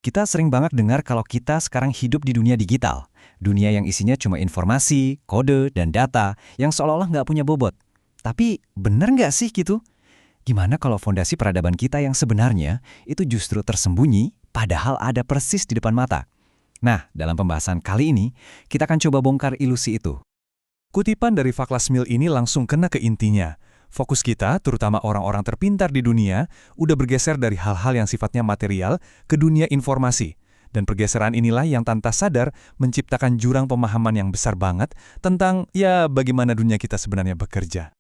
Kita sering banget dengar kalau kita sekarang hidup di dunia digital. Dunia yang isinya cuma informasi, kode, dan data yang seolah-olah nggak punya bobot. Tapi bener nggak sih gitu? Gimana kalau fondasi peradaban kita yang sebenarnya itu justru tersembunyi padahal ada persis di depan mata? Nah, dalam pembahasan kali ini, kita akan coba bongkar ilusi itu. Kutipan dari Vaklas Mil ini langsung kena ke intinya. Fokus kita, terutama orang-orang terpintar di dunia, udah bergeser dari hal-hal yang sifatnya material ke dunia informasi. Dan pergeseran inilah yang tanpa sadar menciptakan jurang pemahaman yang besar banget tentang, bagaimana dunia kita sebenarnya bekerja.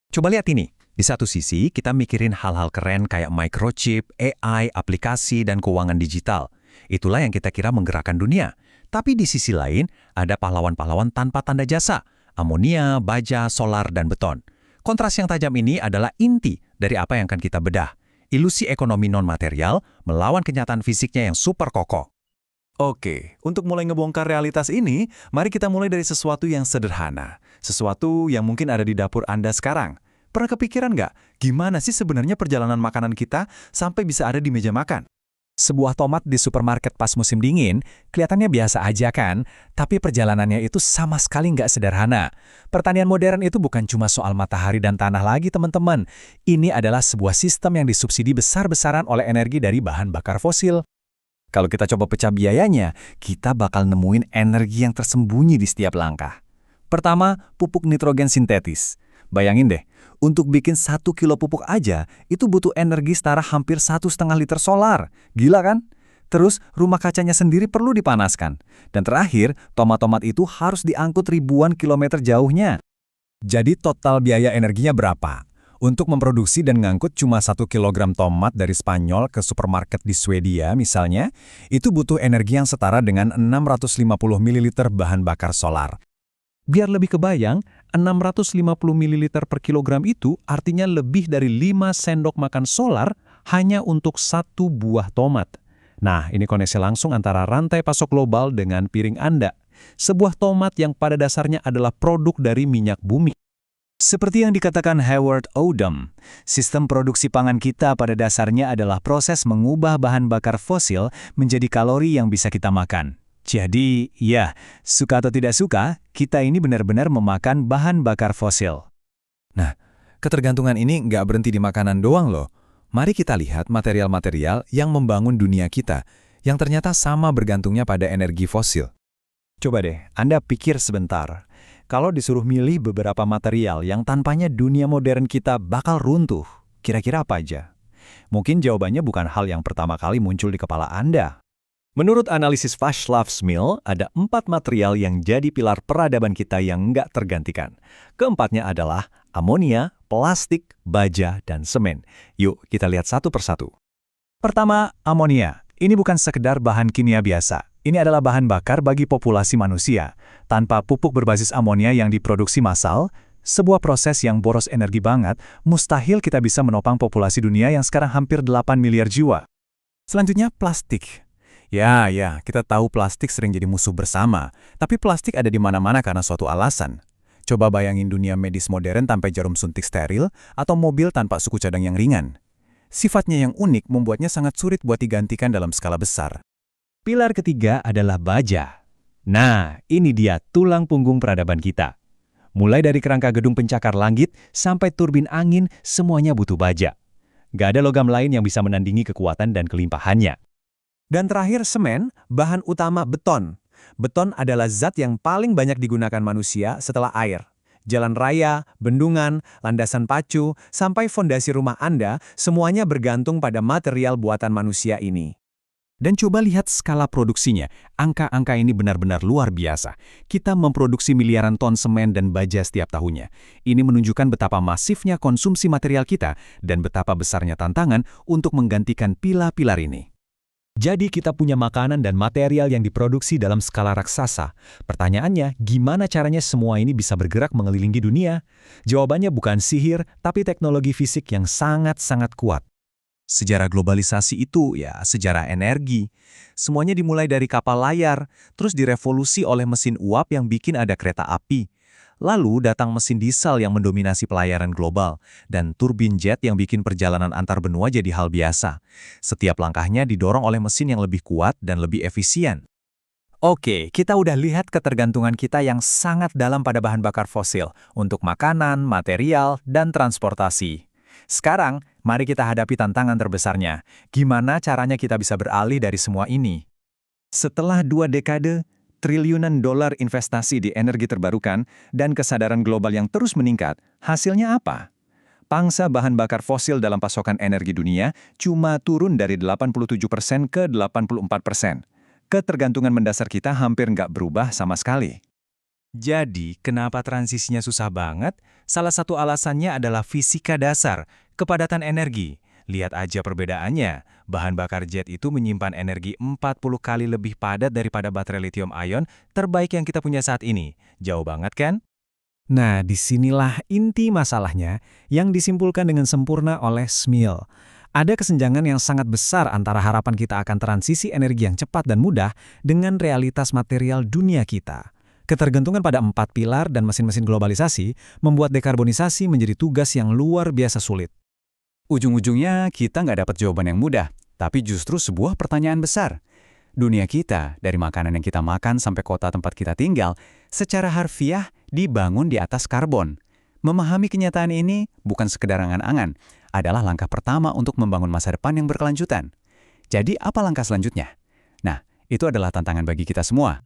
Coba lihat ini. Di satu sisi, kita mikirin hal-hal keren kayak microchip, AI, aplikasi, dan keuangan digital. Itulah yang kita kira menggerakkan dunia. Tapi di sisi lain, ada pahlawan-pahlawan tanpa tanda jasa. Amonia, baja, solar, dan beton. Kontras yang tajam ini adalah inti dari apa yang akan kita bedah. Ilusi ekonomi non-material melawan kenyataan fisiknya yang super kokoh. Oke, untuk mulai ngebongkar realitas ini, mari kita mulai dari sesuatu yang sederhana. Sesuatu yang mungkin ada di dapur Anda sekarang. Pernah kepikiran nggak, gimana sih sebenarnya perjalanan makanan kita sampai bisa ada di meja makan? Sebuah tomat di supermarket pas musim dingin, kelihatannya biasa aja kan? Tapi perjalanannya itu sama sekali nggak sederhana. Pertanian modern itu bukan cuma soal matahari dan tanah lagi, teman-teman. Ini adalah sebuah sistem yang disubsidi besar-besaran oleh energi dari bahan bakar fosil. Kalau kita coba pecah biayanya, kita bakal nemuin energi yang tersembunyi di setiap langkah. Pertama, pupuk nitrogen sintetis. Bayangin deh, untuk bikin 1 kilo pupuk aja, itu butuh energi setara hampir 1,5 liter solar. Gila kan? Terus, rumah kacanya sendiri perlu dipanaskan. Dan terakhir, tomat-tomat itu harus diangkut ribuan kilometer jauhnya. Jadi total biaya energinya berapa? Untuk memproduksi dan ngangkut cuma 1 kilogram tomat dari Spanyol ke supermarket di Swedia misalnya, itu butuh energi yang setara dengan 650 ml bahan bakar solar. Biar lebih kebayang, 650 ml per kilogram itu artinya lebih dari 5 sendok makan solar hanya untuk 1 buah tomat. Nah, ini koneksi langsung antara rantai pasok global dengan piring Anda. Sebuah tomat yang pada dasarnya adalah produk dari minyak bumi. Seperti yang dikatakan Howard Odum, sistem produksi pangan kita pada dasarnya adalah proses mengubah bahan bakar fosil menjadi kalori yang bisa kita makan. Jadi, suka atau tidak suka, kita ini benar-benar memakan bahan bakar fosil. Nah, ketergantungan ini nggak berhenti di makanan doang loh. Mari kita lihat material-material yang membangun dunia kita, yang ternyata sama bergantungnya pada energi fosil. Coba deh, Anda pikir sebentar. Kalau disuruh milih beberapa material yang tanpanya dunia modern kita bakal runtuh, kira-kira apa aja? Mungkin jawabannya bukan hal yang pertama kali muncul di kepala Anda. Menurut analisis Václav Smil, ada 4 material yang jadi pilar peradaban kita yang nggak tergantikan. Keempatnya adalah amonia, plastik, baja, dan semen. Yuk, kita lihat satu persatu. Pertama, amonia. Ini bukan sekedar bahan kimia biasa. Ini adalah bahan bakar bagi populasi manusia. Tanpa pupuk berbasis amonia yang diproduksi massal, sebuah proses yang boros energi banget, mustahil kita bisa menopang populasi dunia yang sekarang hampir 8 miliar jiwa. Selanjutnya, plastik. Ya, kita tahu plastik sering jadi musuh bersama, tapi plastik ada di mana-mana karena suatu alasan. Coba bayangin dunia medis modern tanpa jarum suntik steril atau mobil tanpa suku cadang yang ringan. Sifatnya yang unik membuatnya sangat sulit buat digantikan dalam skala besar. Pilar ketiga adalah baja. Nah, ini dia tulang punggung peradaban kita. Mulai dari kerangka gedung pencakar langit sampai turbin angin, semuanya butuh baja. Gak ada logam lain yang bisa menandingi kekuatan dan kelimpahannya. Dan terakhir semen, bahan utama beton. Beton adalah zat yang paling banyak digunakan manusia setelah air. Jalan raya, bendungan, landasan pacu, sampai fondasi rumah Anda, semuanya bergantung pada material buatan manusia ini. Dan coba lihat skala produksinya. Angka-angka ini benar-benar luar biasa. Kita memproduksi miliaran ton semen dan baja setiap tahunnya. Ini menunjukkan betapa masifnya konsumsi material kita dan betapa besarnya tantangan untuk menggantikan pilar-pilar ini. Jadi kita punya makanan dan material yang diproduksi dalam skala raksasa. Pertanyaannya, gimana caranya semua ini bisa bergerak mengelilingi dunia? Jawabannya bukan sihir, tapi teknologi fisik yang sangat-sangat kuat. Sejarah globalisasi itu sejarah energi. Semuanya dimulai dari kapal layar, terus direvolusi oleh mesin uap yang bikin ada kereta api. Lalu datang mesin diesel yang mendominasi pelayaran global, dan turbin jet yang bikin perjalanan antar benua jadi hal biasa. Setiap langkahnya didorong oleh mesin yang lebih kuat dan lebih efisien. Oke, kita udah lihat ketergantungan kita yang sangat dalam pada bahan bakar fosil untuk makanan, material, dan transportasi. Sekarang, mari kita hadapi tantangan terbesarnya. Gimana caranya kita bisa beralih dari semua ini? Setelah 2 dekade, triliunan dolar investasi di energi terbarukan, dan kesadaran global yang terus meningkat, hasilnya apa? Pangsa bahan bakar fosil dalam pasokan energi dunia cuma turun dari 87% ke 84%. Ketergantungan mendasar kita hampir nggak berubah sama sekali. Jadi, kenapa transisinya susah banget? Salah satu alasannya adalah fisika dasar, kepadatan energi. Lihat aja perbedaannya, bahan bakar jet itu menyimpan energi 40 kali lebih padat daripada baterai lithium ion terbaik yang kita punya saat ini. Jauh banget kan? Nah, disinilah inti masalahnya yang disimpulkan dengan sempurna oleh Smil. Ada kesenjangan yang sangat besar antara harapan kita akan transisi energi yang cepat dan mudah dengan realitas material dunia kita. Ketergantungan pada 4 pilar dan mesin-mesin globalisasi membuat dekarbonisasi menjadi tugas yang luar biasa sulit. Ujung-ujungnya kita nggak dapat jawaban yang mudah, tapi justru sebuah pertanyaan besar. Dunia kita, dari makanan yang kita makan sampai kota tempat kita tinggal, secara harfiah dibangun di atas karbon. Memahami kenyataan ini bukan sekedar angan-angan, adalah langkah pertama untuk membangun masa depan yang berkelanjutan. Jadi apa langkah selanjutnya? Nah, itu adalah tantangan bagi kita semua.